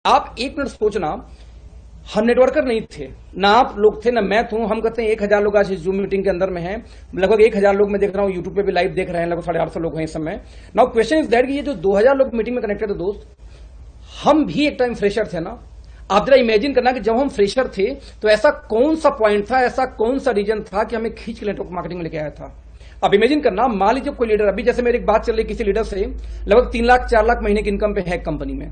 आप एक मिनट सोचना, हम नेटवर्कर नहीं थे, ना आप लोग थे ना मैं हूं। हम कहते हैं 1000 लोग आज इस जूम मीटिंग के अंदर में हैं, लगभग 1000 लोग मैं देख रहा हूं, यूट्यूब पे भी लाइव देख रहे हैं, लगभग 850 लोग हैं इस समय। नाउ क्वेश्चन इज दैट कि ये जो 2000 लोग मीटिंग में कनेक्टेड है दोस्त, हम भी एक टाइम फ्रेशर थे ना। आप जरा इमेजिन करना कि जब हम फ्रेशर थे तो ऐसा कौन सा पॉइंट था, ऐसा कौन सा रीजन था कि हमें खींच के नेटवर्क मार्केटिंग में लेके आया था। अब इमेजिन करना, मान लीजिए कोई लीडर, अभी जैसे मेरी एक बात चल रही किसी लीडर से, लगभग 3 लाख 4 लाख महीने की इनकम पे है कंपनी में,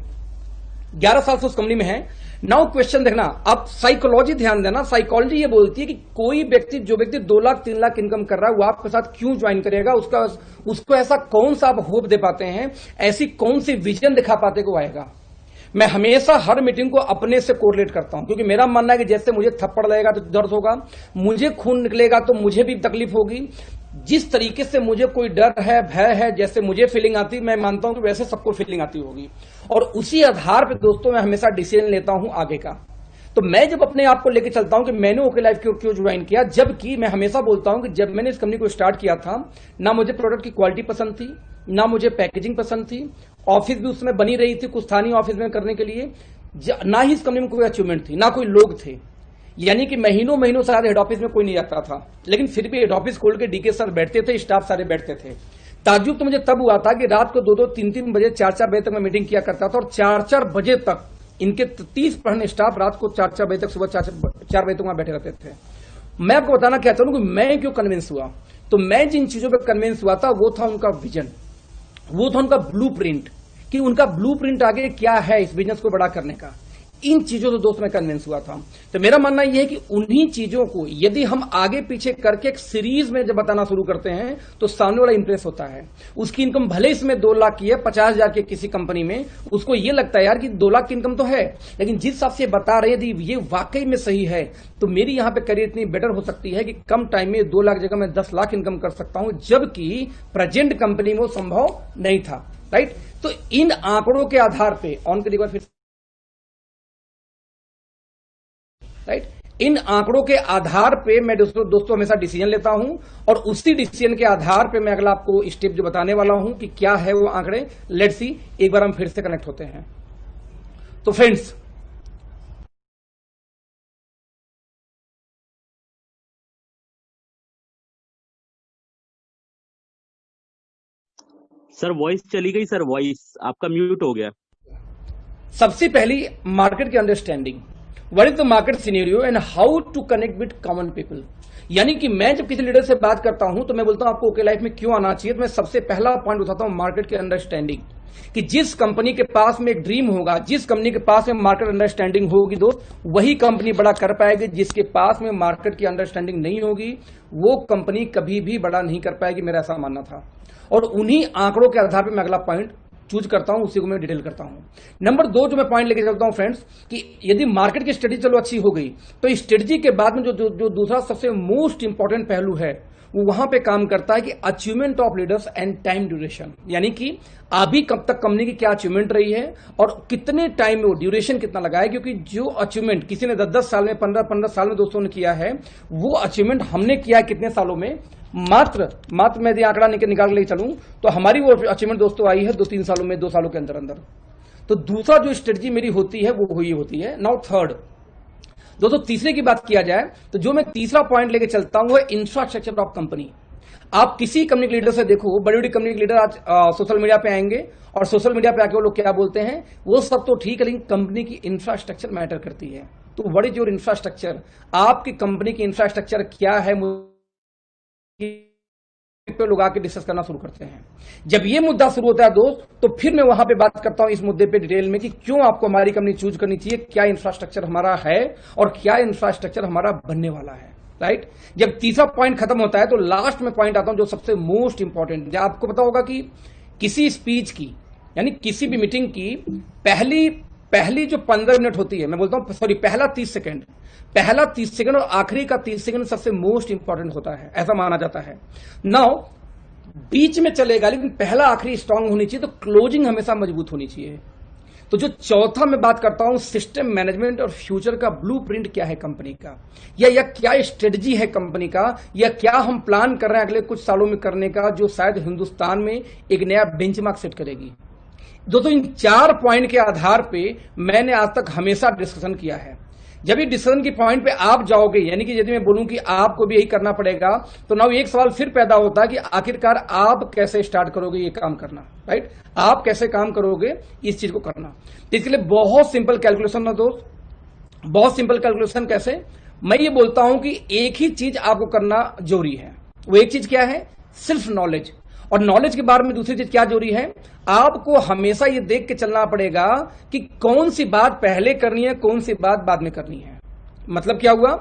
11 साल से उस कंपनी में है। नाउ क्वेश्चन देखना, आप साइकोलॉजी ध्यान देना, साइकोलॉजी ये बोलती है कि कोई व्यक्ति, जो व्यक्ति 2 लाख 3 लाख इनकम कर रहा है, वो आपके साथ क्यों ज्वाइन करेगा, उसको ऐसा कौन सा आप होप दे पाते हैं, ऐसी कौन सी विजन दिखा पाते को आएगा। मैं हमेशा हर मीटिंग को अपने से कोरिलेट करता हूं, क्योंकि मेरा मानना है कि जैसे मुझे थप्पड़ लगेगा तो दर्द होगा, मुझे खून निकलेगा तो मुझे भी तकलीफ होगी। जिस तरीके से मुझे कोई डर है, भय है, जैसे मुझे फीलिंग आती, मैं मानता हूं कि वैसे सबको फीलिंग आती होगी। और उसी आधार पर दोस्तों मैं हमेशा डिसीजन लेता हूं आगे का। तो मैं जब अपने आप को लेकर चलता हूं कि मैंने ओके लाइफ क्यों ज्वाइन किया, जबकि मैं हमेशा बोलता हूं कि जब मैंने इस कंपनी को स्टार्ट किया था, ना मुझे प्रोडक्ट की क्वालिटी पसंद थी, ना मुझे पैकेजिंग पसंद थी, ऑफिस भी उसमें बनी रही थी कुछ स्थानीय ऑफिस में करने के लिए, ना ही इस कंपनी में कोई अचीवमेंट थी, ना कोई लोग थे। यानी कि महीनों महीनों शायद हेड ऑफिस में कोई नहीं आता था, लेकिन फिर भी हेड ऑफिस खोल के डीके सर बैठते थे, स्टाफ सारे बैठते थे। ताज्जुब तो मुझे तब हुआ था कि रात को 2-2 3-3 बजे 4-4 बजे तक मैं मीटिंग किया करता था, और 4-4 बजे तक इनके 30% स्टाफ रात को 4-4 बजे तक, सुबह 4 बजे तक वहां बैठे रहते थे। मैं आपको बताना क्या चाहूँ कि मैं क्यों कन्विंस हुआ, तो मैं जिन चीजों पर कन्विंस हुआ था वो था उनका विजन, वो था उनका ब्लूप्रिंट, कि उनका ब्लूप्रिंट आगे क्या है इस बिजनेस को बड़ा करने का। इन चीजों से दोस्त मैं कन्विंस हुआ था। तो मेरा मानना यह है कि उन्हीं चीजों को यदि हम आगे पीछे करके एक सीरीज में जब बताना शुरू करते हैं तो सामने वाला इंप्रेस होता है। उसकी इनकम भले इसमें 2 लाख की है, 50,000 की किसी कंपनी में, उसको यह लगता है यार कि 2 लाख की इनकम तो है, लेकिन जिस हिसाब से बता रहे हैं ये वाकई में सही है, तो मेरी यहां पर करियर इतनी बेटर हो सकती है कि कम टाइम में 2 लाख जगह मैं 10 लाख इनकम कर सकता हूं, जबकि प्रेजेंट कंपनी में वो संभव नहीं था। राइट। तो इन आंकड़ों के आधार पर ऑन करिएगा फिर, राइट, इन आंकड़ों के आधार पे मैं दोस्तों हमेशा डिसीजन लेता हूं, और उसी डिसीजन के आधार पे मैं अगला आपको स्टेप जो बताने वाला हूं कि क्या है वो आंकड़े। लेट्स सी, एक बार हम फिर से कनेक्ट होते हैं। तो फ्रेंड्स, सर वॉइस चली गई, सर वॉइस आपका म्यूट हो गया। सबसे पहली, मार्केट की understanding, what is the market scenario and how to connect with common people. यानी कि मैं जब किसी लीडर से बात करता हूं तो मैं बोलता हूं आपको ओके लाइफ में क्यों आना चाहिए, तो मैं सबसे पहला पॉइंट उठाता हूं मार्केट की अंडरस्टैंडिंग, कि जिस कंपनी के पास में एक ड्रीम होगा, जिस कंपनी के पास में मार्केट अंडरस्टैंडिंग होगी दोस्त, वही कंपनी बड़ा कर पाएगी। जिसके पास में मार्केट की अंडरस्टैंडिंग नहीं होगी वो कंपनी कभी भी बड़ा नहीं कर पाएगी, मेरा ऐसा मानना था। और उन्हीं आंकड़ों के आधार पर मैं अगला पॉइंट चूज करता हूं, उसी को मैं डिटेल करता हूं। नंबर 2 जो मैं पॉइंट लेके चलता हूं फ्रेंड्स, कि यदि मार्केट की स्ट्रेटजी चलो अच्छी हो गई, तो इस स्ट्रेटजी के बाद में जो दूसरा सबसे मोस्ट इंपॉर्टेंट पहलू है वो वहां पे काम करता है कि achievement of leaders and time duration. यानी कि अभी कब तक कंपनी की क्या अचीवमेंट रही है और कितने टाइम में वो ड्यूरेशन कितना लगा है। क्योंकि जो अचीवमेंट किसी ने 10-10 साल में, 15-15 साल में दोस्तों ने किया है, वो अचीवमेंट हमने किया है कितने सालों में, मात्र मैं यदि आंकड़ा निकाल के चलूं तो हमारी वो अचीवमेंट दोस्तों आई है 2-3 सालों में, 2 सालों के अंदर अंदर। तो दूसरा जो स्ट्रेटजी मेरी होती है वो हुई होती है। नाउ थर्ड दोस्तों, तीसरे की बात किया जाए तो जो मैं तीसरा पॉइंट लेके चलता हूं वो है इंफ्रास्ट्रक्चर ऑफ कंपनी। आप किसी कंपनी के लीडर से देखो, बड़ी बड़ी कंपनी के लीडर आज सोशल मीडिया पे आएंगे और सोशल मीडिया पे आके वो लोग क्या बोलते हैं, वो सब तो ठीक है लेकिन कंपनी की इंफ्रास्ट्रक्चर मैटर करती है। तो व्हाट इज योर इंफ्रास्ट्रक्चर, आपकी कंपनी की इंफ्रास्ट्रक्चर क्या है, पे लोग आके डिस्कस करना शुरू करते हैं। जब ये मुद्दा शुरू होता है दोस्त, तो फिर मैं वहां पे बात करता हूं इस मुद्दे पे डिटेल में कि क्यों आपको हमारी कंपनी चूज करनी चाहिए, क्या इंफ्रास्ट्रक्चर हमारा है और क्या इंफ्रास्ट्रक्चर हमारा बनने वाला है। राइट। जब तीसरा पॉइंट खत्म होता है तो लास्ट में पॉइंट आता हूं जो सबसे मोस्ट इंपॉर्टेंट। आपको पता होगा कि किसी स्पीच की, यानी किसी भी मीटिंग की पहली जो 15 मिनट होती है, मैं बोलता हूं सॉरी, पहला 30 सेकंड और आखिरी का 30 सेकंड सबसे मोस्ट इंपॉर्टेंट होता है, ऐसा माना जाता है। नाउ बीच में चलेगा लेकिन पहला आखिरी स्ट्रांग होनी चाहिए, तो क्लोजिंग हमेशा मजबूत होनी चाहिए। तो जो चौथा मैं बात करता हूं, सिस्टम मैनेजमेंट और फ्यूचर का ब्लूप्रिंट क्या है कंपनी का, या क्या स्ट्रेटजी है कंपनी का, या क्या हम प्लान कर रहे हैं अगले कुछ सालों में करने का, जो शायद हिंदुस्तान में एक नया बेंचमार्क सेट करेगी। दोस्तों इन 4 पॉइंट के आधार पे मैंने आज तक हमेशा डिस्कशन किया है। जब ये डिसीजन की पॉइंट पे आप जाओगे, यानी कि यदि मैं बोलूं कि आपको भी यही करना पड़ेगा, तो नाउ एक सवाल फिर पैदा होता है कि आखिरकार आप कैसे स्टार्ट करोगे ये काम करना, राइट? आप कैसे काम करोगे इस चीज को करना। तो इसके लिए बहुत सिंपल कैलकुलेशन ना दोस्त, बहुत सिंपल कैलकुलेशन। कैसे? मैं ये बोलता हूं कि एक ही चीज आपको करना जरूरी है। वो एक चीज क्या है? सिर्फ नॉलेज। और नॉलेज के बारे में दूसरी चीज क्या जरूरी है? आपको हमेशा ये देख के चलना पड़ेगा कि कौन सी बात पहले करनी है, कौन सी बात बाद में करनी है। मतलब क्या हुआ?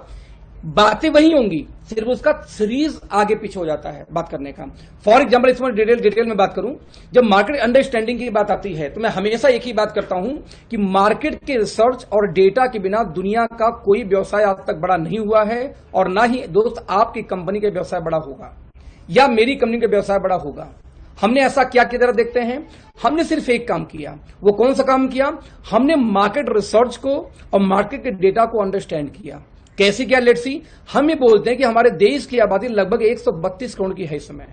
बातें वही होंगी, सिर्फ उसका सीरीज आगे पीछे हो जाता है बात करने का। फॉर एग्जाम्पल इसमें डिटेल में बात करूं, जब मार्केट अंडरस्टैंडिंग की बात आती है तो मैं हमेशा एक ही बात करता हूं कि मार्केट के रिसर्च और डेटा के बिना दुनिया का कोई व्यवसाय आज तक बड़ा नहीं हुआ है, और ना ही दोस्त आपकी कंपनी का व्यवसाय बड़ा होगा या मेरी कंपनी का व्यवसाय बड़ा होगा। हमने ऐसा क्या की तरह देखते हैं? हमने सिर्फ एक काम किया। वो कौन सा काम किया? हमने मार्केट रिसर्च को और मार्केट के डेटा को अंडरस्टैंड किया। कैसे किया? Let's see. हम ये बोलते हैं कि हमारे देश की आबादी लगभग 132 करोड़ की है इस समय,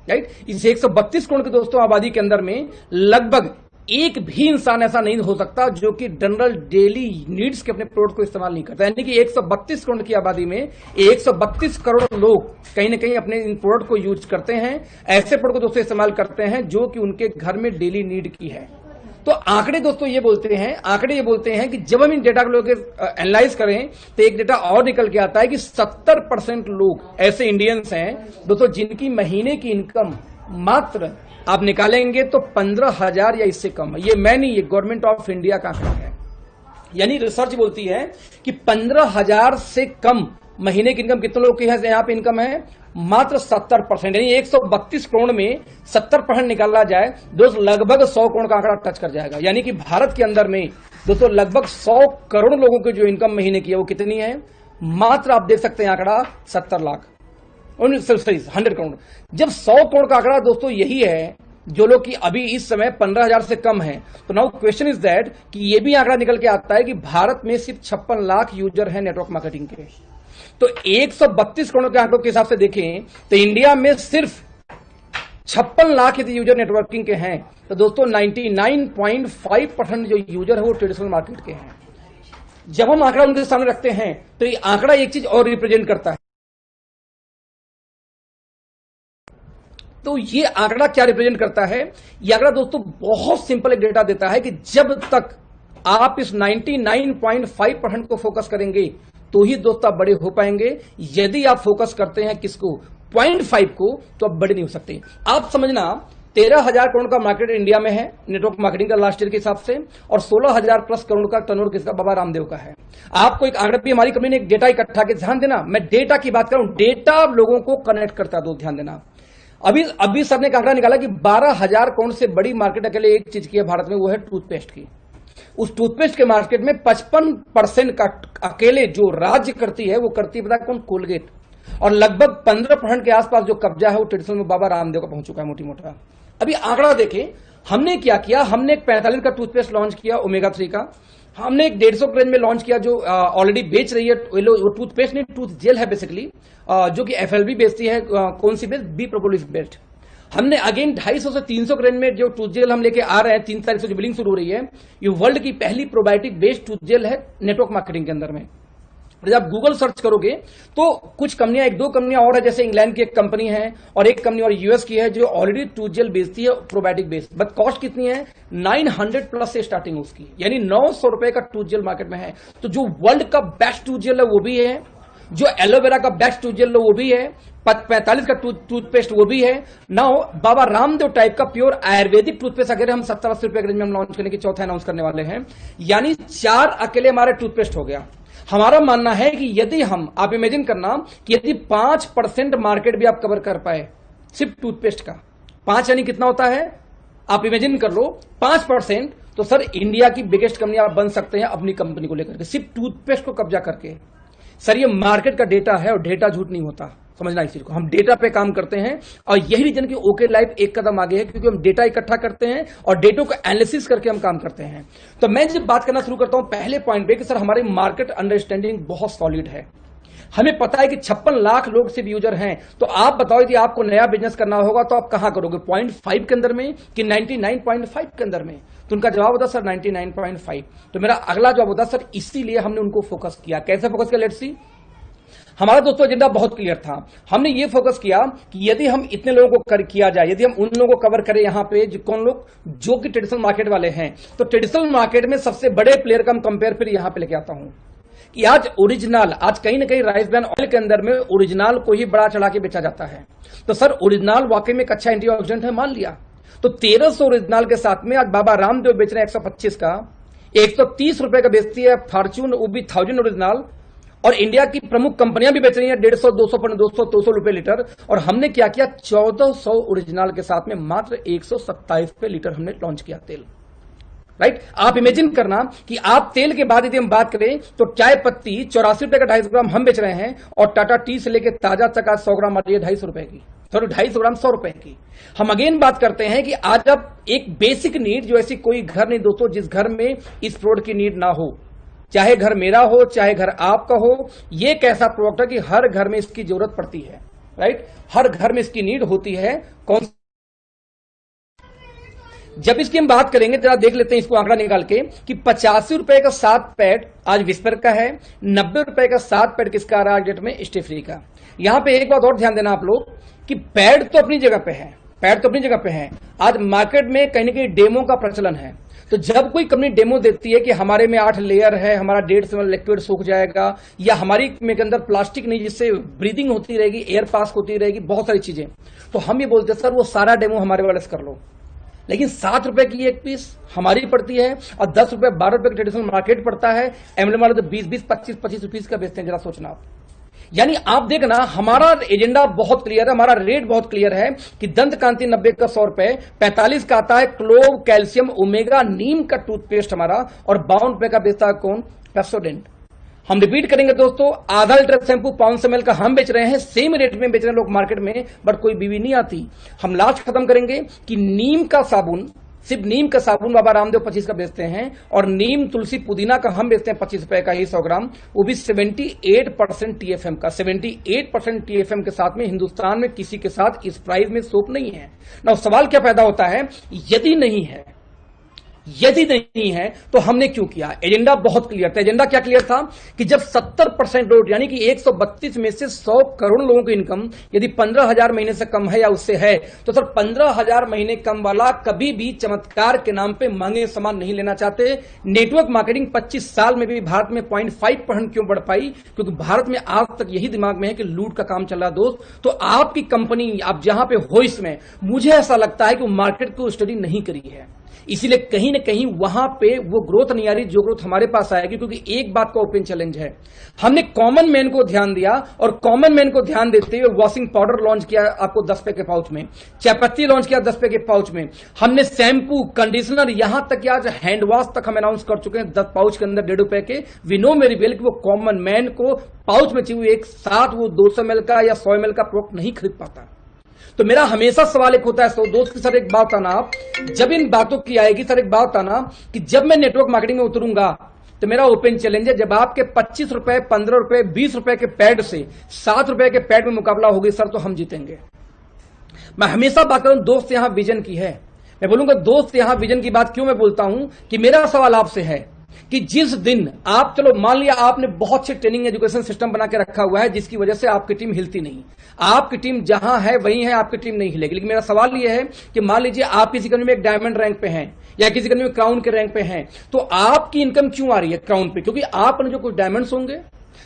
राइट? इस 132 करोड़ के दोस्तों आबादी के अंदर में लगभग एक भी इंसान ऐसा नहीं हो सकता जो कि जनरल डेली नीड्स के अपने प्रोडक्ट को इस्तेमाल नहीं करता। यानी कि 132 करोड़ की आबादी में 132 करोड़ लोग कहीं ना कहीं अपने इन प्रोडक्ट को यूज करते हैं, ऐसे प्रोडक्ट को दोस्तों इस्तेमाल करते हैं जो कि उनके घर में डेली नीड की है। तो आंकड़े दोस्तों ये बोलते हैं कि जब हम इन डेटा को एनालाइज करें तो एक डेटा और निकल के आता है कि 70% लोग ऐसे इंडियंस हैं दोस्तों जिनकी महीने की इनकम मात्र आप निकालेंगे तो 15,000 या इससे कम है। ये मैं नहीं, ये गवर्नमेंट ऑफ इंडिया का आंकड़ा है। यानी रिसर्च बोलती है कि 15,000 से कम महीने की इनकम कितने लोग की है यहाँ पे इनकम है? मात्र 70%। यानी 132 करोड़ में 70% निकाला जाए दोस्त लगभग 100 करोड़ का आंकड़ा टच कर जाएगा। यानी कि भारत के अंदर में दोस्तों लगभग 100 करोड़ लोगों की जो इनकम महीने की है वो कितनी है? मात्र आप देख सकते हैं आंकड़ा 70 लाख, 100 करोड़। जब 100 करोड़ का आंकड़ा दोस्तों यही है जो लोग की अभी इस समय 15,000 से कम है, तो नाउ क्वेश्चन इज दैट कि ये भी आंकड़ा निकल के आता है कि भारत में सिर्फ 56 लाख यूजर है नेटवर्क मार्केटिंग के। तो 132 करोड़ के आंकड़ों के हिसाब से देखें तो इंडिया में सिर्फ 56 लाख यदि यूजर नेटवर्किंग के हैं तो दोस्तों 99.5% जो यूजर है वो ट्रेडिशनल मार्केट के हैं। जब हम आंकड़ा उनके सामने रखते हैं तो ये आंकड़ा एक चीज और रिप्रेजेंट करता है। तो ये आंकड़ा क्या रिप्रेजेंट करता है? ये आंकड़ा दोस्तों बहुत सिंपल एक डेटा देता है कि जब तक आप इस 99.5% को फोकस करेंगे तो ही दोस्तों आप बड़े हो पाएंगे। यदि आप फोकस करते हैं किसको? 0.5 को, तो आप बड़े नहीं हो सकते। आप समझना 13,000 करोड़ का मार्केट इंडिया में है नेटवर्क मार्केटिंग का लास्ट ईयर के हिसाब से, और 16,000 प्लस करोड़ का टर्नओवर किसका? बाबा रामदेव का है। आपको एक आंकड़ा भी हमारी कंपनी ने एक डेटा इकट्ठा के, ध्यान देना मैं डेटा की बात कर रहा हूं, डेटा लोगों को कनेक्ट करता है, तो ध्यान देना। अभी सर ने एक आंकड़ा निकाला कि 12,000 करोड़ से बड़ी मार्केट अकेले एक चीज की है भारत में, वो है टूथपेस्ट की। उस टूथपेस्ट के मार्केट में 55% का अकेले जो राज्य करती है वो करती है, पता कौन? कोलगेट। और लगभग 15% के आसपास जो कब्जा है वो ट्रेडिशनल में बाबा रामदेव का पहुंच चुका है मोटी मोटा। अभी आंकड़ा देखें, हमने क्या किया? हमने एक 45 का टूथपेस्ट लॉन्च किया ओमेगा 3 का। हमने एक 150 रेंज में लॉन्च किया जो ऑलरेडी बेच रही है, वो टूथपेस्ट नहीं टूथ जेल है बेसिकली, जो कि FLB बेचती है। कौन सी बेस्ट? B propolis best. हमने अगेन 250 से 300 रेंज में जो टूथ जेल हम लेके आ रहे हैं, 3 तारीख से जो बिलिंग शुरू हो रही है, ये वर्ल्ड की पहली प्रोबायोटिक बेस्ड टूथ जेल है नेटवर्क मार्केटिंग के अंदर में। जब आप गूगल सर्च करोगे तो कुछ कंपनियां, 1-2 कंपनियां और है, जैसे इंग्लैंड की एक कंपनी है और एक कंपनी और यूएस की है जो ऑलरेडी टूथ जेल बेचती है प्रोबायोटिक बेस्ड। बट कॉस्ट कितनी है? 900 प्लस से स्टार्टिंग उसकी, यानी 900 रुपए का टूथ जेल मार्केट में है। तो जो वर्ल्ड का बेस्ट टूथ जेल है वो भी है, जो एलोवेरा का बेस्ट टूथ जेल वो भी है, 45 का टूथपेस्ट वो भी है। नाउ बाबा रामदेव टाइप का प्योर आयुर्वेदिक टूथपेस्ट अगर हम 70-80 रुपए के रेंज में हम लॉन्च करने की चौथा अनाउंस करने वाले हैं, यानी 4 अकेले हमारे टूथपेस्ट हो गया। हमारा मानना है कि यदि हम, आप इमेजिन करना कि यदि 5% मार्केट भी आप कवर कर पाए सिर्फ टूथपेस्ट का, 5 यानी कितना होता है? आप इमेजिन कर लो 5%, तो सर इंडिया की बिगेस्ट कंपनी आप बन सकते हैं अपनी कंपनी को लेकर के, सिर्फ टूथपेस्ट को कब्जा करके। सर ये मार्केट का डेटा है और डेटा झूठ नहीं होता, समझना इस चीज को। हम डेटा पे काम करते हैं और यही रीजन की ओके लाइफ एक कदम आगे है, क्योंकि हम डेटा इकट्ठा करते हैं और डेटा को एनालिसिस करके हम काम करते हैं। तो मैं जब बात करना शुरू करता हूं पहले पॉइंट पे कि सर हमारी मार्केट अंडरस्टैंडिंग बहुत सॉलिड है, हमें पता है कि 56 लाख लोग सिर्फ यूजर हैं। तो आप बताओ यदि आपको नया बिजनेस करना होगा तो आप कहां करोगे, 0.5 के अंदर में कि 99.5 के अंदर में? तो उनका जवाब होता सर 99.5। तो मेरा अगला जवाब होता सर इसीलिए हमने उनको फोकस किया। कैसे फोकस किया, लेट्स सी। हमारा दोस्तों एजेंडा बहुत क्लियर था। हमने ये फोकस किया कि यदि हम इतने लोगों को किया जाए, यदि हम उन लोगों को कवर करें यहां पे कौन लोग जो कि ट्रेडिशनल मार्केट वाले हैं, तो ट्रेडिशनल मार्केट में सबसे बड़े प्लेयर का हम कंपेयर फिर यहां पे लेके आता हूं कि आज ओरिजिनल, आज कहीं ना कहीं राइस ब्रान ऑयल के अंदर में ओरिजिनल को ही बड़ा चढ़ा के बेचा जाता है। तो सर ओरिजिनल वाकई में एक अच्छा एंटीऑक्सीडेंट है, मान लिया। तो 1300 ओरिजिनल के साथ में आज बाबा रामदेव बेच रहे हैं 125 का, 130 रुपए का बेचती है फॉर्च्यून, वो भी 1000 ओरिजिनल। और इंडिया की प्रमुख कंपनियां भी बेच रही हैं 150, 200 रुपए लीटर। और हमने क्या किया, 1400 ओरिजिनल के साथ में मात्र 127 रुपए लीटर हमने लॉन्च किया तेल। राइट, आप इमेजिन करना कि आप तेल के बाद यदि हम बात करें तो चाय पत्ती 84 रुपए का 250 ग्राम हम बेच रहे हैं, और टाटा टी से लेकर ताजा तक आज 100 ग्राम आ रही है 250 रुपए की, सॉरी 250 ग्राम 100 रुपए की। हम अगेन बात करते हैं कि आज अब एक बेसिक नीड, जो ऐसी कोई घर नहीं दोस्तों जिस घर में इस प्रोडक्ट की नीड ना हो, चाहे घर मेरा हो चाहे घर आपका हो, ये एक ऐसा प्रोडक्ट है कि हर घर में इसकी जरूरत पड़ती है। राइट, हर घर में इसकी नीड होती है। कौन, जब इसकी हम बात करेंगे जरा देख लेते हैं इसको आंकड़ा निकाल के कि 85 रुपए का 7 पैड आज विस्पर का है, 90 रुपए का 7 पैड किसका आ रहा है डेट में, स्टेफ्री का। यहां पे एक बात और ध्यान देना आप लोग कि पैड तो अपनी जगह पे है, पैड तो अपनी जगह पे है। आज मार्केट में कहीं ना कहीं डेमो का प्रचलन है। तो जब कोई कंपनी डेमो देती है कि हमारे में 8 लेयर है, हमारा 1.5 लिक्विड सूख जाएगा, या हमारी में के अंदर प्लास्टिक नहीं जिससे ब्रीदिंग होती रहेगी, एयर पास होती रहेगी, बहुत सारी चीजें, तो हम ये बोलते हैं सर वो सारा डेमो हमारे वाले से कर लो। लेकिन 7 रुपए की एक पीस हमारी पड़ती है और 10 रुपए 12 रुपए का ट्रेडिशनल मार्केट पड़ता है। एमएलएम वाले तो 20-20, 25-25 रुपीज का बेचते हैं, जरा सोचना आप। यानी आप देखना हमारा एजेंडा बहुत क्लियर है, हमारा रेट बहुत क्लियर है कि दंत कांति 90 का 100 रुपए, 45 का आता है क्लोव, कैल्शियम, ओमेगा, नीम का टूथपेस्ट हमारा, और 52 रुपए का बेचता है कौन, पेप्सोडेंट। हम रिपीट करेंगे दोस्तों, आधा लीटर शैंपू 500 ml का हम बेच रहे हैं, सेम रेट में बेच रहे हैं लोग मार्केट में, बट कोई बीवी नहीं आती। हम लास्ट खत्म करेंगे कि नीम का साबुन, सिर्फ नीम का साबुन बाबा रामदेव 25 का बेचते हैं, और नीम तुलसी पुदीना का हम बेचते हैं 25 रुपए का ही 100 ग्राम, वो भी 78% TFM का। 78% TFM के साथ में हिंदुस्तान में किसी के साथ इस प्राइस में सोप नहीं है ना। सवाल क्या पैदा होता है, यदि नहीं है तो हमने क्यों किया? एजेंडा बहुत क्लियर था। एजेंडा क्या क्लियर था कि जब 70% लोग, यानी कि 132 में से 100 करोड़ लोगों की इनकम यदि 15,000 महीने से कम है या उससे है, तो सर 15,000 महीने कम वाला कभी भी चमत्कार के नाम पे महंगे सामान नहीं लेना चाहते। नेटवर्क मार्केटिंग 25 साल में भी भारत में 0.5% क्यों बढ़ पाई? क्योंकि भारत में आज तक यही दिमाग में है कि लूट का काम चल रहा है दोस्त। तो आपकी कंपनी, आप जहां पे हो, इसमें मुझे ऐसा लगता है कि वो मार्केट को स्टडी नहीं करी है, इसीलिए कहीं ना कहीं वहां पे वो ग्रोथ नहीं आ रही जो ग्रोथ हमारे पास आएगी। क्योंकि एक बात का ओपन चैलेंज है, हमने कॉमन मैन को ध्यान दिया, और कॉमन मैन को ध्यान देते हुए वॉशिंग पाउडर लॉन्च किया आपको 10 रुपए के पाउच में, चायपत्ती लॉन्च किया 10 रुपए के पाउच में, हमने शैम्पू, कंडीशनर, यहां तक कि आज हैंड वॉश तक हम अनाउंस कर चुके हैं 10 पाउच के अंदर 1.5 रुपए के। वी नो वेरी वेल कि वो कॉमन मैन को पाउच में चाहिए एक साथ वो 200 ml का या 100 ml का प्रोडक्ट नहीं खरीद पाता। तो मेरा हमेशा सवाल एक होता है, सो दोस्त सर एक बात आना, जब इन बातों की आएगी सर एक बात आना कि जब मैं नेटवर्क मार्केटिंग में उतरूंगा तो मेरा ओपन चैलेंज है, जब आपके 25 रुपए, 15 रुपए, 20 रुपए के पैड से 7 रुपए के पैड में मुकाबला होगी सर, तो हम जीतेंगे। मैं हमेशा बात करूं दोस्त यहां विजन की है, मैं बोलूंगा दोस्त यहां विजन की बात क्यों मैं बोलता हूं कि मेरा सवाल आपसे है कि जिस दिन आप, चलो मान लिया आपने बहुत अच्छे ट्रेनिंग एजुकेशन सिस्टम बना के रखा हुआ है जिसकी वजह से आपकी टीम हिलती नहीं, आपकी टीम जहां है वहीं है, आपकी टीम नहीं हिलेगी। लेकिन मेरा सवाल यह है कि मान लीजिए आप किसी कंपनी में एक डायमंड रैंक पे हैं या किसी कंपनी में क्राउन के रैंक पे हैं, तो आपकी इनकम क्यों आ रही है क्राउन पे? क्योंकि आपने जो कुछ डायमंड्स होंगे,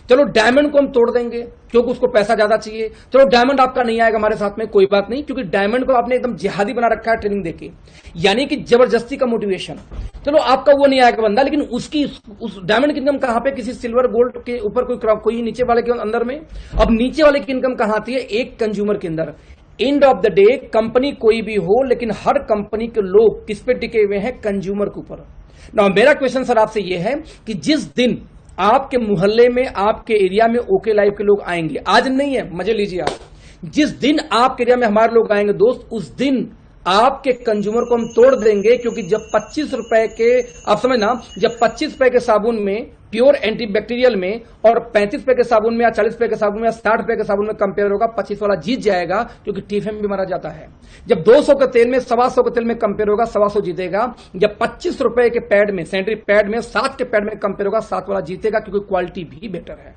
चलो डायमंड को हम तोड़ देंगे क्योंकि उसको पैसा ज्यादा चाहिए, चलो डायमंड आपका नहीं आएगा हमारे साथ में, कोई बात नहीं, क्योंकि डायमंड को आपने एकदम जिहादी बना रखा है ट्रेनिंग देके, यानी कि जबरदस्ती का मोटिवेशन। चलो आपका वो नहीं आएगा बंदा, लेकिन उसकी उस डायमंड की इनकम कहां पे? किसी सिल्वर गोल्ड के ऊपर कोई नीचे वाले के अंदर में। अब नीचे वाले की इनकम कहां आती है? एक कंज्यूमर के अंदर। End of the day company कोई भी हो, लेकिन हर कंपनी के लोग किस पे टिके हुए हैं? कंज्यूमर के ऊपर। नाउ मेरा क्वेश्चन सर आपसे ये है कि जिस दिन आपके मोहल्ले में, आपके एरिया में ओके लाइफ के लोग आएंगे, आज नहीं है, मजे लीजिए आप, जिस दिन आपके एरिया में हमारे लोग आएंगे दोस्त, उस दिन आपके कंज्यूमर को हम तोड़ देंगे। क्योंकि जब 25 रुपए के, आप समझना, जब 25 रुपए के साबुन में प्योर एंटीबैक्टीरियल में और 35 रुपए के साबुन में या 40 रुपए के साबुन में या 60 रुपए के साबुन में कंपेयर होगा, 25 वाला जीत जाएगा, क्योंकि टीएफएम भी मारा जाता है। जब 200 के तेल में 125 के तेल में कंपेयर होगा, 125 जीतेगा। जब 25 रुपए के पैड में, सैनिटरी पैड में 7 के पैड में कंपेयर होगा, 7 वाला जीतेगा, क्योंकि क्वालिटी भी बेटर है।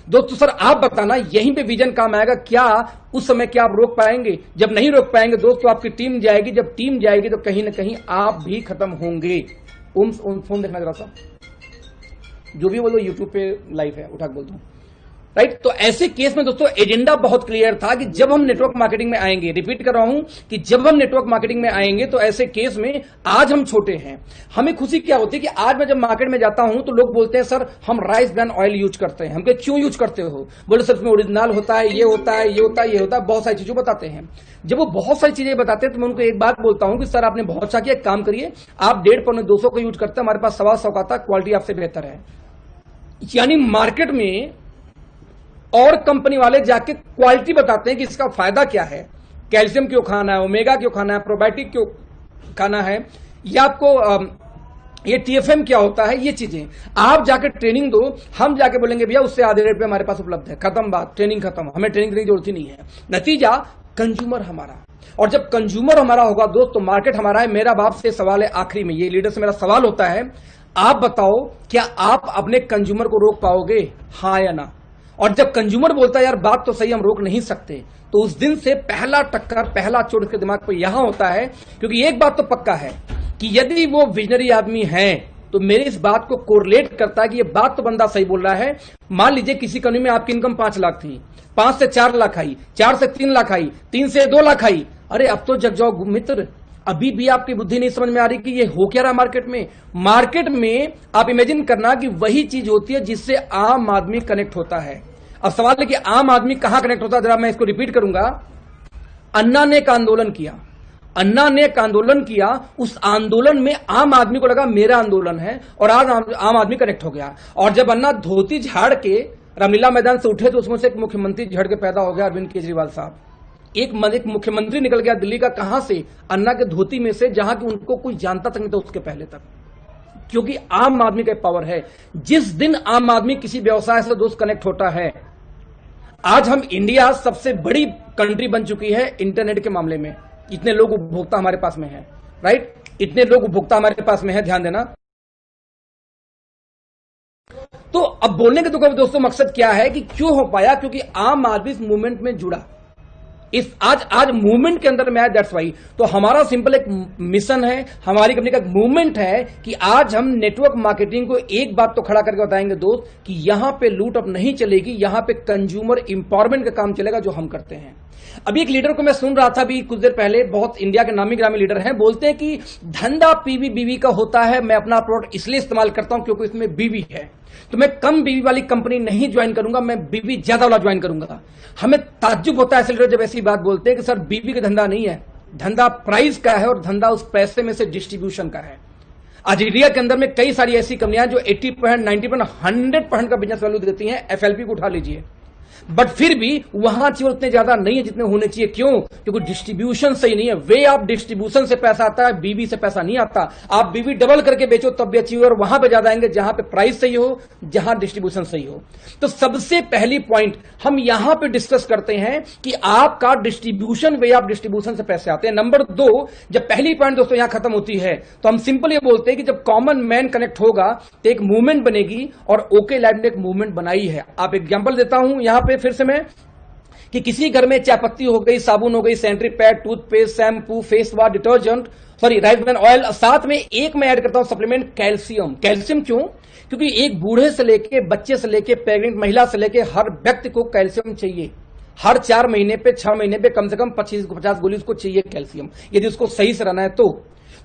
दोस्तों सर आप बताना, यहीं पे विजन काम आएगा क्या? उस समय क्या आप रोक पाएंगे? जब नहीं रोक पाएंगे दोस्तों, आपकी टीम जाएगी। जब टीम जाएगी तो कहीं ना कहीं आप भी खत्म होंगे। फोन देखना जरा सा, जो भी बोलो यूट्यूब पे लाइव है, उठा के बोलता हूं, राइट। तो ऐसे केस में दोस्तों एजेंडा बहुत क्लियर था कि जब हम नेटवर्क मार्केटिंग में आएंगे, रिपीट कर रहा हूं कि जब हम नेटवर्क मार्केटिंग में आएंगे तो ऐसे केस में आज हम छोटे हैं। हमें खुशी क्या होती है कि आज मैं जब मार्केट में जाता हूं तो लोग बोलते हैं सर हम राइस ब्रांड ऑयल यूज करते हैं। हम कहे क्यों यूज करते हो? बोले सर इसमें ओरिजिनल होता है, ये होता है, ये होता है, ये होता है, बहुत सारी चीजें बताते हैं। जब वो बहुत सारी चीजें बताते हैं तो मैं उनको एक बात बोलता हूं कि सर आपने बहुत अच्छा किया, एक काम करिए, आप 150-200 का यूज करते हैं, हमारे पास 125 का आता, क्वालिटी आपसे बेहतर है। यानी मार्केट में और कंपनी वाले जाके क्वालिटी बताते हैं कि इसका फायदा क्या है, कैल्शियम क्यों खाना है, ओमेगा क्यों खाना है, प्रोबायोटिक क्यों खाना है, या आपको ये टीएफएम क्या होता है, ये चीजें आप जाके ट्रेनिंग दो। हम जाके बोलेंगे भैया उससे आधे रेट पे हमारे पास उपलब्ध है, खत्म बात, ट्रेनिंग खत्म, हमें ट्रेनिंग की जरूरत ही नहीं है। नतीजा कंज्यूमर हमारा, और जब कंज्यूमर हमारा होगा दोस्त तो मार्केट हमारा है। मेरा बाप से सवाल है आखिरी में, ये लीडर से मेरा सवाल होता है, आप बताओ क्या आप अपने कंज्यूमर को रोक पाओगे, हाँ या ना? और जब कंज्यूमर बोलता है यार बात तो सही, हम रोक नहीं सकते, तो उस दिन से पहला टक्कर, पहला चोट उसके दिमाग पर यहां होता है। क्योंकि एक बात तो पक्का है कि यदि वो विजनरी आदमी है तो मेरी इस बात को कोरिलेट करता है कि ये बात तो बंदा सही बोल रहा है। मान लीजिए किसी कंपनी में आपकी इनकम 5 लाख थी, 5 से 4 लाख आई, 4 से 3 लाख आई, 3 से 2 लाख आई। अरे अब तो जग जाओ मित्र, अभी भी आपकी बुद्धि नहीं समझ में आ रही कि ये हो क्या रहा मार्केट में। मार्केट में आप इमेजिन करना कि वही चीज होती है जिससे आम आदमी कनेक्ट होता है। अब सवाल है कि आम आदमी कहां कनेक्ट होता है, जरा मैं इसको रिपीट करूंगा। अन्ना ने एक आंदोलन किया, अन्ना ने एक आंदोलन किया, उस आंदोलन में आम आदमी को लगा मेरा आंदोलन है, और आज आम आदमी कनेक्ट हो गया। और जब अन्ना धोती झाड़ के रामलीला मैदान से उठे तो उसमें से एक मुख्यमंत्री झड़ के पैदा हो गया, अरविंद केजरीवाल साहब। एक मुख्यमंत्री निकल गया दिल्ली का, कहां से? अन्ना के धोती में से, जहां कि उनको कोई जानता तक नहीं था उसके पहले तक। क्योंकि आम आदमी का पावर है। जिस दिन आम आदमी किसी व्यवसाय से दोस्त कनेक्ट होता है, आज हम इंडिया सबसे बड़ी कंट्री बन चुकी है इंटरनेट के मामले में। इतने लोग उपभोक्ता हमारे पास में है, राइट, इतने लोग उपभोक्ता हमारे पास में है, ध्यान देना। तो अब बोलने के तो दोस्तों मकसद क्या है कि क्यों हो पाया? क्योंकि आम आदमी इस मूवमेंट में जुड़ा, इस आज मूवमेंट के अंदर में आया, दैट्स वाई। तो हमारा सिंपल एक मिशन है, हमारी कंपनी का मूवमेंट है कि आज हम नेटवर्क मार्केटिंग को एक बात तो खड़ा करके बताएंगे दोस्त कि यहां पे लूट अब नहीं चलेगी, यहां पे कंज्यूमर इंपावरमेंट का काम चलेगा जो हम करते हैं। अभी एक लीडर को मैं सुन रहा था अभी कुछ देर पहले, बहुत इंडिया के नामी ग्रामी लीडर हैं, बोलते हैं कि धंधा पीवी बीवी का होता है, मैं अपना प्रोडक्ट इसलिए इस्तेमाल करता हूं क्योंकि इसमें बीवी है, तो मैं कम बीवी वाली कंपनी नहीं ज्वाइन करूंगा, मैं बीवी ज्यादा वाला ज्वाइन करूंगा। हमें ताज्जुब होता है ऐसे लीडर जब ऐसी बात बोलते हैं कि सर बीवी का धंधा नहीं है, धंधा प्राइस का है और धंधा उस पैसे में से डिस्ट्रीब्यूशन का है। आज इंडिया के अंदर में कई सारी ऐसी कंपनियां जो 80%, 90%, 100% का बिजनेस वैल्यू देती हैं। एफएलपी को उठा लीजिए, बट फिर भी वहां अचीवर उतने ज्यादा नहीं है जितने होने चाहिए। क्यों? क्योंकि डिस्ट्रीब्यूशन सही नहीं है। वे ऑफ डिस्ट्रीब्यूशन से पैसा आता है, बीवी से पैसा नहीं आता। आप बीवी डबल करके बेचो तब भी अचीवर वहां पे ज्यादा आएंगे जहां पे प्राइस सही हो, जहां डिस्ट्रीब्यूशन सही हो। तो सबसे पहली पॉइंट हम यहां पे डिस्कस करते हैं कि आपका डिस्ट्रीब्यूशन, वे ऑफ डिस्ट्रीब्यूशन से पैसे आते हैं। नंबर 2, जब पहली पॉइंट दोस्तों यहां खत्म होती है तो हम सिंपल ये बोलते हैं कि जब कॉमन मैन कनेक्ट होगा तो एक मूवमेंट बनेगी, और ओके लाइफ ने एक मूवमेंट बनाई है। आप एग्जांपल देता हूं यहां पे फिर से मैं, कि किसी घर में चाय पत्ती हो गई, साबुन हो गई, sanitary pad, toothpaste, shampoo, face wash, detergent, sorry rice bran oil, साथ में एक मैं ऐड करता हूं सप्लीमेंट कैल्शियम। कैल्शियम क्यों? क्योंकि एक बूढ़े से लेके, बच्चे से लेके, प्रेग्नेंट महिला से लेके हर व्यक्ति को कैल्शियम चाहिए। हर 4 महीने पे, 6 महीने पे कम से कम 25-50 गोली उसको चाहिए कैल्शियम, यदि उसको सही से रहना है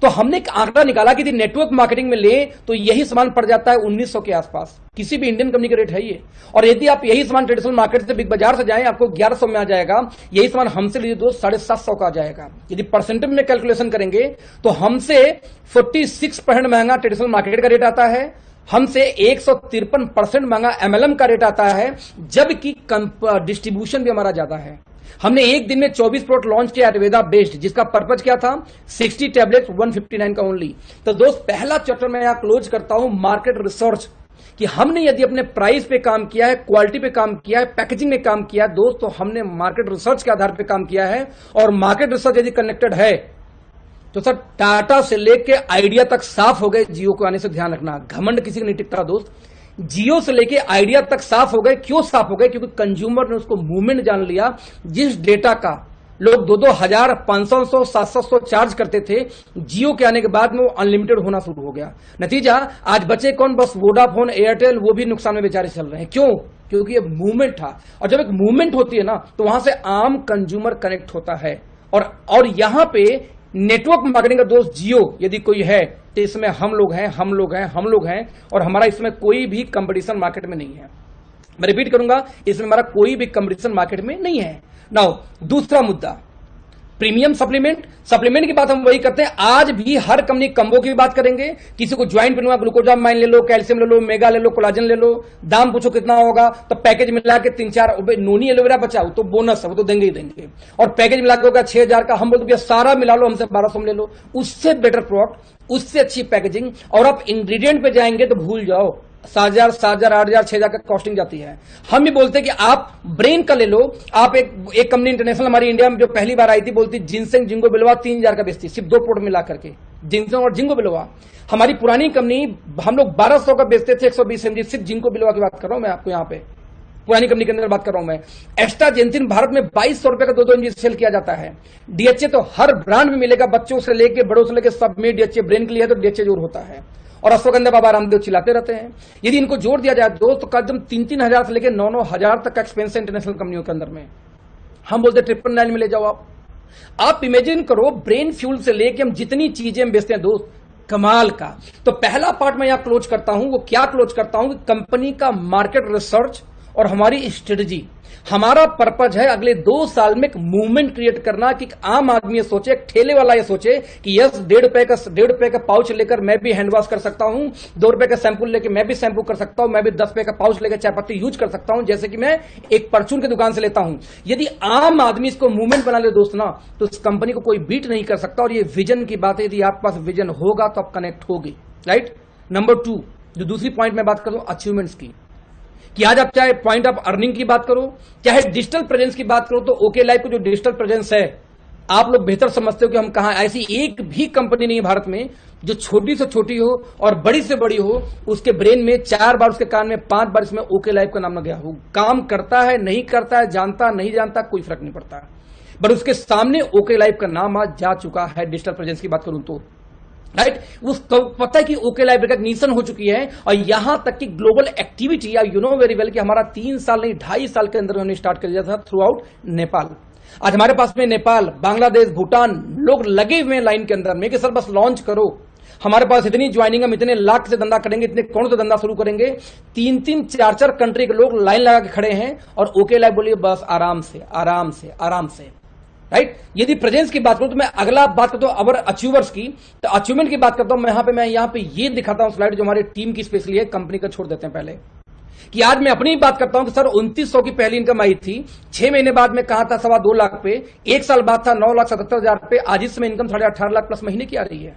तो हमने एक आंकड़ा निकाला कि यदि नेटवर्क मार्केटिंग में ले तो यही सामान पड़ जाता है 1900 के आसपास। किसी भी इंडियन कंपनी का रेट है ये। और यदि आप यही सामान ट्रेडिशनल मार्केट से बिग बाजार से जाएं आपको 1100 में आ जाएगा। यही सामान हमसे लीजिए दोस्त 750 का आ जाएगा। यदि परसेंटेज में कैलकुलेशन करेंगे तो हमसे 46% महंगा ट्रेडिशनल मार्केट का रेट आता है, हमसे 153% महंगा एमएलएम का रेट आता है, जबकि डिस्ट्रीब्यूशन भी हमारा ज्यादा है। हमने एक दिन में 24 प्रोडक्ट लॉन्च किया आयुर्वेदा बेस्ड, जिसका पर्पज क्या था? 60 टैबलेट्स 159 का ओनली। तो दोस्त पहला चैप्टर मैं यहां क्लोज करता हूं, मार्केट रिसर्च कि हमने यदि अपने प्राइस पे काम किया है, क्वालिटी पे काम किया है, पैकेजिंग में काम किया है दोस्त, तो हमने मार्केट रिसर्च के आधार पे काम किया है। और मार्केट रिसर्च यदि कनेक्टेड है तो सर टाटा से लेके आइडिया तक साफ हो गए। जियो को आने से ध्यान रखना, घमंड किसी का नहीं टिकता दोस्त। जियो से लेके आइडिया तक साफ हो गए। क्यों साफ हो गए? क्योंकि कंज्यूमर ने उसको मूवमेंट जान लिया। जिस डेटा का लोग 2-2 हजार 500 700 चार्ज करते थे, जियो के आने के बाद में वो अनलिमिटेड होना शुरू हो गया। नतीजा आज बचे कौन? बस वोडाफोन, एयरटेल, वो भी नुकसान में बेचारे चल रहे हैं। क्यों? क्योंकि ये मूवमेंट था। और जब एक मूवमेंट होती है ना, तो वहां से आम कंज्यूमर कनेक्ट होता है। और यहां पे नेटवर्क मार्केटिंग का दोस्त जियो यदि कोई है तो इसमें हम लोग हैं और हमारा इसमें कोई भी कंपटीशन मार्केट में नहीं है। मैं रिपीट करूंगा, इसमें हमारा कोई भी कंपटीशन मार्केट में नहीं है। नाउ दूसरा मुद्दा, प्रीमियम सप्लीमेंट की बात हम वही करते हैं। आज भी हर कंपनी कम्बो की भी बात करेंगे। किसी को ज्वाइंट बनवा, ग्लूकोजामाइन ले लो, कैल्शियम ले लो, मेगा ले लो, कोलाजन ले लो, दाम पूछो कितना होगा, तो पैकेज मिला के 3-4 नोनी एलोवेरा बचा, वो तो बोनस है, वो तो देंगे ही देंगे। और पैकेज मिला के होगा 6,000 का। हम बोलते भैया सारा मिला लो, हमसे 1200 में ले लो। उससे बेटर प्रोडक्ट, उससे अच्छी पैकेजिंग। और आप इंग्रेडिएंट पे जाएंगे तो भूल जाओ, 7,000, 7,000, 8,000, 6,000 का कॉस्टिंग जाती है। हम भी बोलते हैं कि आप ब्रेन का ले लो। आप एक कंपनी इंटरनेशनल हमारी इंडिया में जो पहली बार आई थी, बोलती जिनसेंग जिंगो बिलोवा 3,000 का बेचती, सिर्फ 2 प्रोडक्ट मिला करके, जिनसेंग और जिंगो बिलोवा। हमारी पुरानी कंपनी हम लोग 1200 का बेचते थे, 120 mg, सिर्फ जिंगो बिलोवा की बात कर रहा हूं मैं आपको। यहां पे पुरानी कंपनी के अंदर बात कर रहा हूं मैं। एक्स्ट्रा जेंसिन भारत में 2200 रुपए का 2-2 mg सेल किया जाता है। डीएचए तो हर ब्रांड में मिलेगा, बच्चों से लेके बड़ों से लेके सब में डीएचए। ब्रेन के लिए तो डीएचए जोर होता है। और अश्वगंधा बाबा रामदेव चिल्लाते रहते हैं। यदि इनको जोड़ दिया जाए दोस्त, तो कदम 3-3 हजार से लेकर 9-9 हजार तक का एक्सपेंस है इंटरनेशनल कंपनियों के अंदर में। हम बोलते 999 में ले जाओ। आप इमेजिन करो, ब्रेन फ्यूल से लेके हम जितनी चीजें हम बेचते हैं दोस्त, कमाल का। तो पहला पार्ट मैं यहां क्लोज करता हूं। वो क्या क्लोज करता हूं कि कंपनी का मार्केट रिसर्च और हमारी स्ट्रेटजी। हमारा पर्पज है अगले 2 साल में एक मूवमेंट क्रिएट करना कि आम आदमी ये सोचे, एक ठेले वाला ये सोचे कि यस, 1.5 रुपए का पाउच लेकर मैं भी हैंड वॉश कर सकता हूं, 2 रुपए का शैंपू लेकर मैं भी शैंपू कर सकता हूं, मैं भी 10 रुपए का पाउच लेकर चाय पत्ती यूज कर सकता हूं, जैसे कि मैं एक परचून की दुकान से लेता हूं। यदि आम आदमी इसको मूवमेंट बना ले दोस्त ना, तो इस कंपनी को कोई बीट नहीं कर सकता। और ये विजन की बात है, यदि आपके पास विजन होगा तो आप कनेक्ट होगी, राइट। नंबर 2, जो दूसरी पॉइंट में बात करूं अचीवमेंट्स की, कि आज आप चाहे पॉइंट ऑफ अर्निंग की बात करो, चाहे डिजिटल प्रेजेंस की बात करो, तो ओके लाइफ को जो डिजिटल प्रेजेंस है, आप लोग बेहतर समझते हो कि हम कहां। ऐसी एक भी कंपनी नहीं है भारत में जो छोटी से छोटी हो और बड़ी से बड़ी हो, उसके ब्रेन में 4 बार, उसके कान में 5 बार इसमें ओके लाइफ का नाम न गया हो। काम करता है, नहीं करता है, जानता नहीं जानता, कोई फर्क नहीं पड़ता, बट उसके सामने ओके लाइफ का नाम आज जा चुका है। डिजिटल प्रेजेंस की बात करूं तो, राइट, उसको पता है कि ओके लाइफ रिकॉग्निशन हो चुकी है। और यहां तक कि global activity, you know very well कि हमारा 3 साल नहीं 2.5 साल के अंदर हमने स्टार्ट कर दिया था थ्रू आउट नेपाल। आज हमारे पास में नेपाल, बांग्लादेश, भूटान लोग लगे हुए हैं लाइन के अंदर में कि सर बस लॉन्च करो, हमारे पास इतनी ज्वाइनिंग, हम इतने लाख से धंधा करेंगे, इतने करोड़ से धंधा शुरू करेंगे। 3-3, 4-4 कंट्री के लोग लाइन लगा के खड़े हैं और ओके लाइफ बोलिए बस आराम से आराम से आराम से, राइट। यदि प्रेजेंस की बात करूं तो मैं अगला बात करता हूं अवर अचीवर्स की, तो अचीवमेंट की बात करता हूं। मैं यहां पे ये दिखाता हूं स्लाइड जो हमारी टीम की स्पेशली है, कंपनी का छोड़ देते हैं पहले, कि आज मैं अपनी बात करता हूं कि सर 2900 की पहली इनकम आई थी, 6 महीने बाद में कहा था 2.25 लाख पे, 1 साल बाद था 9,77,000 पे, आज इस समय इनकम 18.5 लाख प्लस महीने की आ रही है।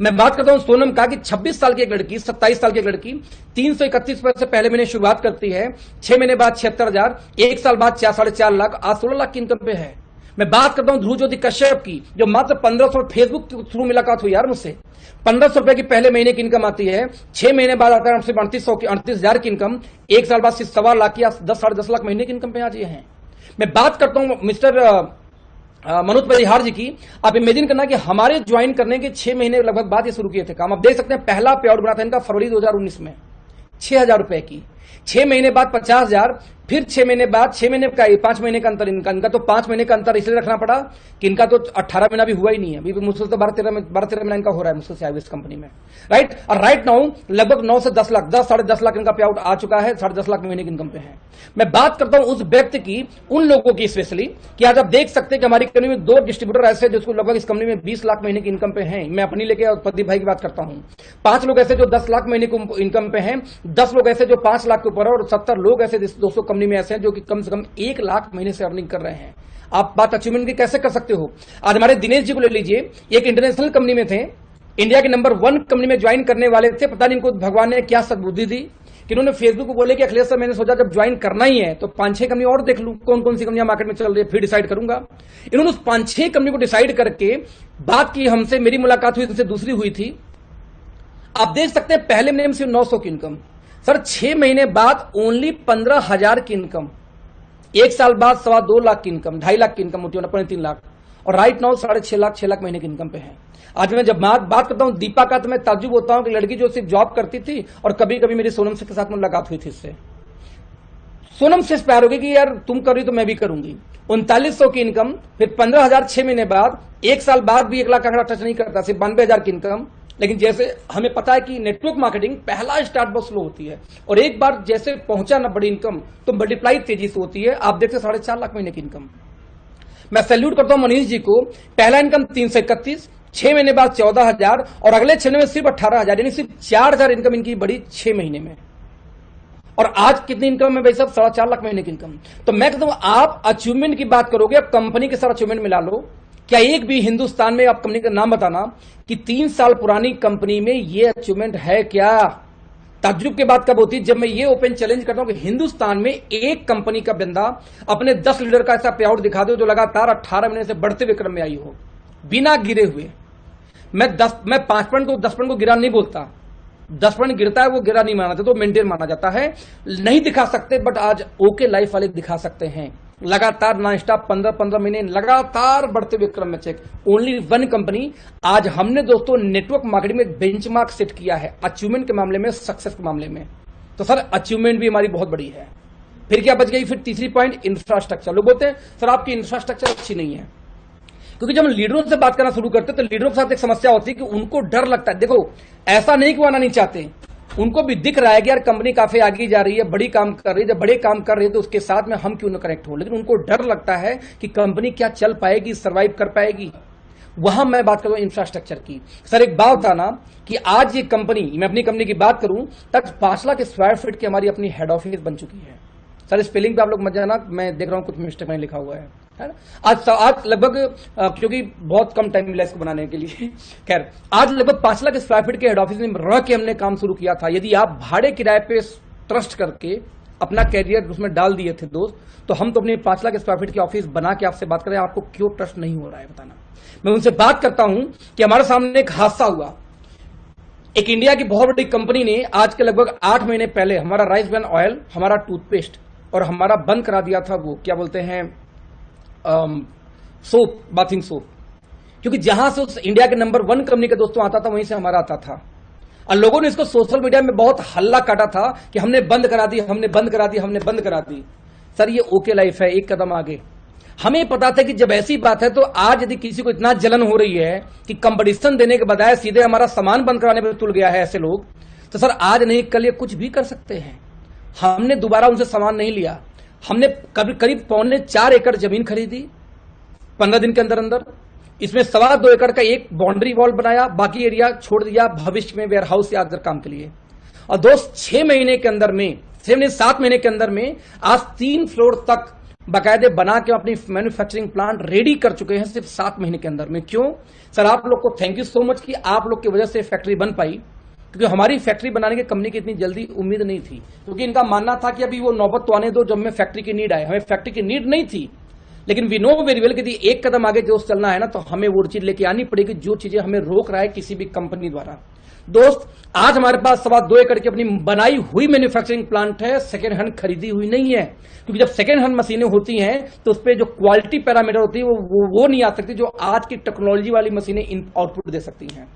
मैं बात करता हूं सोनम का कि 26 साल की एक लड़की, 27 साल की एक लड़की 331 रुपए से पहले महीने शुरुआत करती है, 6 महीने बाद 76,000, 1 साल बाद 4.5 लाख, आज 16 लाख की इनकम पे है। मैं बात करता हूं ध्रुव ज्योति कश्यप की, जो मात्र 1500 फेसबुक के थ्रू मुलाकात हुई यार मुझसे, 1500 रुपए की पहले महीने की इनकम आती है, 6 महीने बाद आता है 38,000 की इनकम, 1 साल बाद 1.25 लाख की, 10-10.5 लाख महीने की इनकम पे आज ये हैं। मैं बात करता हूं मिस्टर मनोज परिहार जी की। आप इमेजिन करना कि हमारे ज्वाइन करने के 6 महीने लगभग बाद ये शुरू किए थे काम। आप देख सकते हैं पहला पे आउट बना था इनका फरवरी 2019 में, 6,000 रुपए की, 6 महीने बाद 50,000, फिर 6 महीने बाद, 6 महीने का 5 महीने का अंतर इनका तो 5 महीने का अंतर इसलिए रखना पड़ा कि इनका तो 18 महीना भी हुआ ही नहीं है, अभी मुश्किल से 12-13 महीना इनका हो रहा है मुश्किल से इस कंपनी में, राइट। और राइट नाउ लगभग 9 से 10 लाख, 10-10.5 लाख इनका पे आउट आ चुका है, 10.5 लाख महीने की इनकम पे है। मैं बात करता हूं उस व्यक्ति की, उन लोगों की स्पेशली, कि आज आप देख सकते हैं कि हमारी कंपनी में 2 डिस्ट्रीब्यूटर ऐसे जिसको लगभग इस कंपनी में 20 लाख महीने की इनकम पे हैं। मैं अपनी लेके प्रदीप भाई की बात करता हूं। 5 लोग ऐसे जो 10 लाख महीने की इनकम पे हैं, 10 लोग ऐसे जो 5 लाख के ऊपर है, और 70 लोग ऐसे 200 कंपनी में ऐसे हैं जो कि कम से कम 1 लाख महीने से अर्निंग कर रहे हैं। आप बात अचीवमेंट की कैसे कर सकते हो? आज हमारे दिनेश जी को ले लीजिए, एक इंटरनेशनल कंपनी में थे, इंडिया के नंबर 1 कंपनी में ज्वाइन करने वाले थे, पता नहीं इनको भगवान ने क्या सद्बुद्धि दी, कि उन्होंने फेसबुक को बोले कि अखिलेश सर मैंने सोचा जब ज्वाइन करना ही है तो 5-6 कंपनी और देख लूं कौन कौन सी कंपनियां मार्केट में चल रही है, फिर डिसाइड करूंगा। इन्होंने उस 5-6 कंपनी को डिसाइड करके बात की हमसे, मेरी मुलाकात हुई, उनसे दूसरी हुई थी। आप देख सकते हैं पहले महीने में सिर्फ 900 की इनकम, सर 6 महीने बाद ओनली 15,000 की इनकम, 1 साल बाद 2.25 लाख की इनकम, 2.5 लाख की इनकम होती है, 3 लाख, और राइट नाउ 6.5 लाख 6 लाख महीने की इनकम पे है। आज मैं जब बात करता हूं दीपा का तो मैं ताज्जुब होता हूं कि लड़की जो सिर्फ जॉब करती थी और कभी कभी मेरी सोनम के साथ मुलाकात हुई थी, इससे सोनम से प्यार हो गया कि यार तुम कर रही तो मैं भी करूंगी। 3900 की इनकम, फिर 15,000 6 महीने बाद, 1 साल बाद भी 1 लाख का आंकड़ा टच नहीं करता, सिर्फ 92,000 की इनकम। लेकिन जैसे हमें पता है कि नेटवर्क मार्केटिंग पहला स्टार्ट बहुत स्लो होती है और एक बार जैसे पहुंचा ना बड़ी इनकम तो मल्टीप्लाई तेजी से होती है। आप देखते 4.5 लाख महीने की इनकम। मैं सैल्यूट करता हूं मनीष जी को, पहला इनकम 331, 6 महीने बाद 14,000 और अगले 6 महीने में सिर्फ 18,000, यानी सिर्फ 4,000 इनकम इनकी बढ़ी 6 महीने में। और आज कितनी इनकम है भाई साहब? 4.5 लाख महीने की इनकम। तो मैं कहता हूं आप अचीवमेंट की बात करोगे, अब कंपनी के साथ अचीवमेंट मिला लो। क्या एक भी हिंदुस्तान में, आप कंपनी का नाम बताना कि 3 साल पुरानी कंपनी में ये अचीवमेंट है क्या? ताज्जुब की बात कब होती है? जब मैं ये ओपन चैलेंज करता हूं कि हिंदुस्तान में एक कंपनी का बंदा अपने 10 लीडर का ऐसा पे आउट दिखा दो जो लगातार 18 महीने से बढ़ते हुए क्रम में आई हो, बिना गिरे हुए। मैं 5% को 10% को गिरा नहीं बोलता, 10% गिरता है वो गिरा नहीं माना जाता, तो मेंटेन माना जाता है। नहीं दिखा सकते बट आज ओके लाइफ वाले दिखा सकते हैं, लगातार नॉन स्टॉप 15-15 महीने लगातार बढ़ते हुए क्रम में चेक। Only one company. आज हमने दोस्तों नेटवर्क मार्केटिंग में एक बेंचमार्क सेट किया है अचीवमेंट के मामले में, सक्सेस के मामले में। तो सर अचीवमेंट भी हमारी बहुत बड़ी है। फिर क्या बच गई? फिर तीसरी पॉइंट, इंफ्रास्ट्रक्चर। लोग बोलते हैं सर आपकी इंफ्रास्ट्रक्चर अच्छी नहीं है, क्योंकि जब हम लीडरों से बात करना शुरू करते हैं तो लीडरों के साथ एक समस्या होती है कि उनको डर लगता है। देखो ऐसा नहीं कि वो आना नहीं चाहते, उनको भी दिख रहा है कि यार कंपनी काफी आगे जा रही है, बड़ी काम कर रही है, जब बड़े काम कर रही है तो उसके साथ में हम क्यों न कनेक्ट हो, लेकिन उनको डर लगता है कि कंपनी क्या चल पाएगी, सर्वाइव कर पाएगी। वहां मैं बात करूं इंफ्रास्ट्रक्चर की। सर एक बात बताना कि आज ये कंपनी, मैं अपनी कंपनी की बात करूं तक 5 लाख स्क्वायर फीट की हमारी अपनी हेड ऑफिस बन चुकी है। सर स्पेलिंग पे आप लोग मत जाना, मैं देख रहा हूं कुछ मिस्टेक मैंने लिखा हुआ है ना? आज लगभग, क्योंकि बहुत कम टाइम मिला इसको बनाने के लिए, खैर आज लगभग 5 लाख स्क्वायर फीट के हेड ऑफिस में रह के हमने काम शुरू किया था। यदि आप भाड़े किराए पे ट्रस्ट करके अपना कैरियर उसमें डाल दिए थे दोस्त, तो हम तो अपने 5 लाख स्क्वायर फीट की ऑफिस बना के आपसे बात कर रहे हैं, आपको क्यों ट्रस्ट नहीं हो रहा है बताना। मैं उनसे बात करता हूं कि हमारे सामने एक हादसा हुआ। एक इंडिया की बहुत बड़ी कंपनी ने आज के लगभग 8 महीने पहले हमारा राइस ब्रान ऑयल, हमारा टूथपेस्ट और हमारा बंद करा दिया था वो क्या बोलते हैं सोप, बाथिंग सोप। क्योंकि जहां से उस इंडिया के नंबर 1 कंपनी का दोस्तों आता था वहीं से हमारा आता था, और लोगों ने इसको सोशल मीडिया में बहुत हल्ला काटा था कि हमने बंद करा दी, हमने बंद करा दी, हमने बंद करा दी। सर ये ओके लाइफ है, एक कदम आगे। हमें पता था कि जब ऐसी बात है तो आज यदि किसी को इतना जलन हो रही है कि कंपटीशन देने के बजाय सीधे हमारा सामान बंद कराने पर तुल गया है ऐसे लोग, तो सर आज नहीं कल ये कुछ भी कर सकते हैं। हमने दोबारा उनसे सामान नहीं लिया, हमने करीब 4.25 एकड़ जमीन खरीदी 15 दिन के अंदर अंदर। इसमें 2.25 एकड़ का एक बाउंड्री वॉल बनाया, बाकी एरिया छोड़ दिया भविष्य में वेयर हाउस या अदर काम के लिए। और दोस्त 6 महीने के अंदर में, 7 महीने के अंदर में आज 3 फ्लोर तक बाकायदे बना के अपनी मैन्युफैक्चरिंग प्लांट रेडी कर चुके हैं सिर्फ 7 महीने के अंदर में। क्यों सर? आप लोग को थैंक यू सो मच कि आप लोग की वजह से फैक्ट्री बन पाई, क्योंकि हमारी फैक्ट्री बनाने की कंपनी की इतनी जल्दी उम्मीद नहीं थी, क्योंकि इनका मानना था कि अभी वो नौबत तो आने दो जब हमें फैक्ट्री की नीड आए। हमें फैक्ट्री की नीड नहीं थी, लेकिन वी नो वेरी वेल कि एक कदम आगे जो चलना है ना, तो हमें वो चीज लेके आनी पड़ेगी जो चीजें हमें रोक रहा है किसी भी कंपनी द्वारा। दोस्त आज हमारे पास 2.25 एकड़ की अपनी बनाई हुई मैन्युफैक्चरिंग प्लांट है, सेकेंड हैंड खरीदी हुई नहीं है, क्योंकि जब सेकेंड हैंड मशीनें होती हैं तो उस पर जो क्वालिटी पैरामीटर होती है वो नहीं आ सकती जो आज की टेक्नोलॉजी वाली मशीनें आउटपुट दे सकती हैं।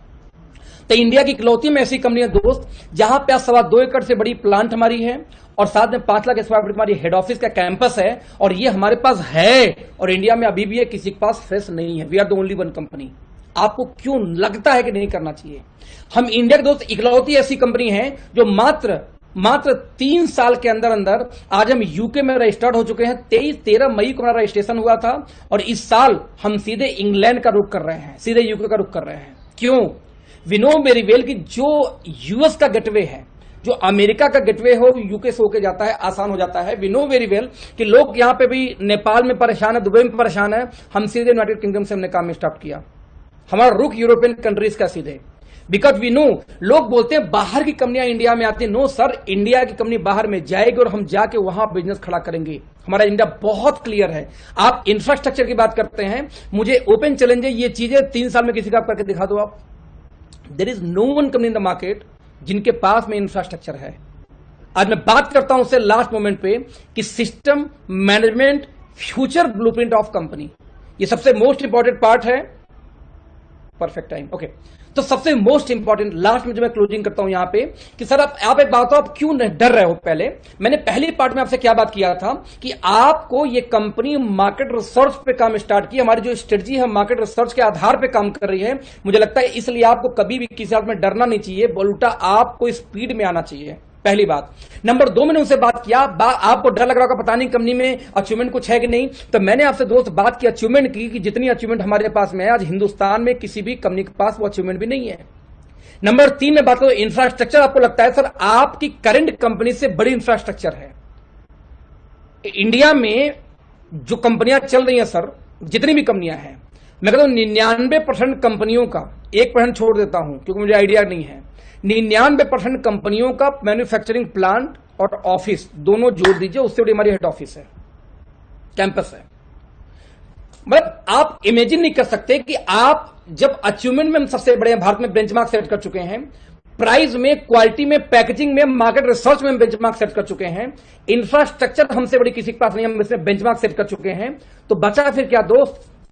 तो इंडिया की इकलौती में ऐसी कंपनी है दोस्त जहां पे 2.25 एकड़ से बड़ी प्लांट हमारी है और साथ में 5 लाख स्क्वायर फीट हमारी हेड ऑफिस का कैंपस है, और ये हमारे पास है और इंडिया में अभी भी है, किसी के पास फेस नहीं है। We are the only one company. आपको क्यों लगता है कि नहीं करना चाहिए? हम इंडिया के दोस्त इकलौती ऐसी कंपनी है जो मात्र 3 साल के अंदर अंदर आज हम यूके में रजिस्टर्ड हो चुके हैं। 13 मई को हमारा रजिस्ट्रेशन हुआ था और इस साल हम सीधे इंग्लैंड का रुख कर रहे हैं, सीधे यूके का रुख कर रहे हैं। क्यों? वी नो वेरी वेल कि जो यूएस का गेटवे है, जो अमेरिका का गेटवे हो, यूके से होके जाता है, आसान हो जाता है। वी नो वेरी वेल कि लोग यहां पे भी नेपाल में परेशान है, दुबई में परेशान है, हम सीधे यूनाइटेड किंगडम से हमने काम स्टार्ट किया। हमारा रुख यूरोपियन कंट्रीज का सीधे। बिकॉज वी नो, लोग बोलते हैं बाहर की कंपनियां इंडिया में आती हैं। नो सर, इंडिया की कंपनी बाहर में जाएगी और हम जाके वहां बिजनेस खड़ा करेंगे। हमारा इंडिया बहुत क्लियर है। आप इंफ्रास्ट्रक्चर की बात करते हैं, मुझे ओपन चैलेंज है, ये चीजें 3 साल में किसी का करके दिखा दो आप। There is no one company in the market जिनके पास में इंफ्रास्ट्रक्चर है। आज मैं बात करता हूं उससे लास्ट मोमेंट पे कि system management future blueprint of company, ये सबसे मोस्ट इंपॉर्टेंट पार्ट है। Perfect time, okay. तो सबसे मोस्ट इंपॉर्टेंट लास्ट में जो मैं क्लोजिंग करता हूं यहां पे कि सर आप एक बात हो, आप क्यों डर रहे हो? पहले मैंने पहली पार्ट में आपसे क्या बात किया था कि आपको ये कंपनी मार्केट रिसर्च पे काम स्टार्ट की। हमारी जो स्ट्रेटजी है मार्केट रिसर्च के आधार पे काम कर रही है। मुझे लगता है इसलिए आपको कभी भी किसी हालत में डरना नहीं चाहिए, उल्टा आपको स्पीड में आना चाहिए। पहली बात। नंबर 2, मैंने उनसे बात किया, आपको डर लग रहा होगा पता नहीं कंपनी में अचीवमेंट कुछ है कि नहीं, तो मैंने आपसे दोस्त बात की अचीवमेंट की कि जितनी अचीवमेंट हमारे पास में है आज हिंदुस्तान में किसी भी कंपनी के पास वो अचीवमेंट भी नहीं है। नंबर 3 में बात करूं इंफ्रास्ट्रक्चर, आपको लगता है सर आपकी करंट कंपनी से बड़ी इंफ्रास्ट्रक्चर है इंडिया में। जो कंपनियां चल रही हैं सर, जितनी भी कंपनियां हैं, मैं कहता हूं 99% कंपनियों का, 1% छोड़ देता हूं क्योंकि मुझे आइडिया नहीं है, 99% कंपनियों का मैन्युफैक्चरिंग प्लांट और ऑफिस दोनों जोड़ दीजिए, उससे बड़ी हमारी हेड ऑफिस है, कैंपस है। मतलब आप इमेजिन नहीं कर सकते कि आप जब अचीवमेंट में हम सबसे बड़े हैं, भारत में बेंचमार्क सेट कर चुके हैं, प्राइस में, क्वालिटी में, पैकेजिंग में, मार्केट रिसर्च में बेंचमार्क सेट कर चुके हैं, इंफ्रास्ट्रक्चर हमसे बड़ी किसी के पास नहीं, हम इसमें बेंचमार्क सेट कर चुके हैं, तो बचा फिर क्या दोस्त?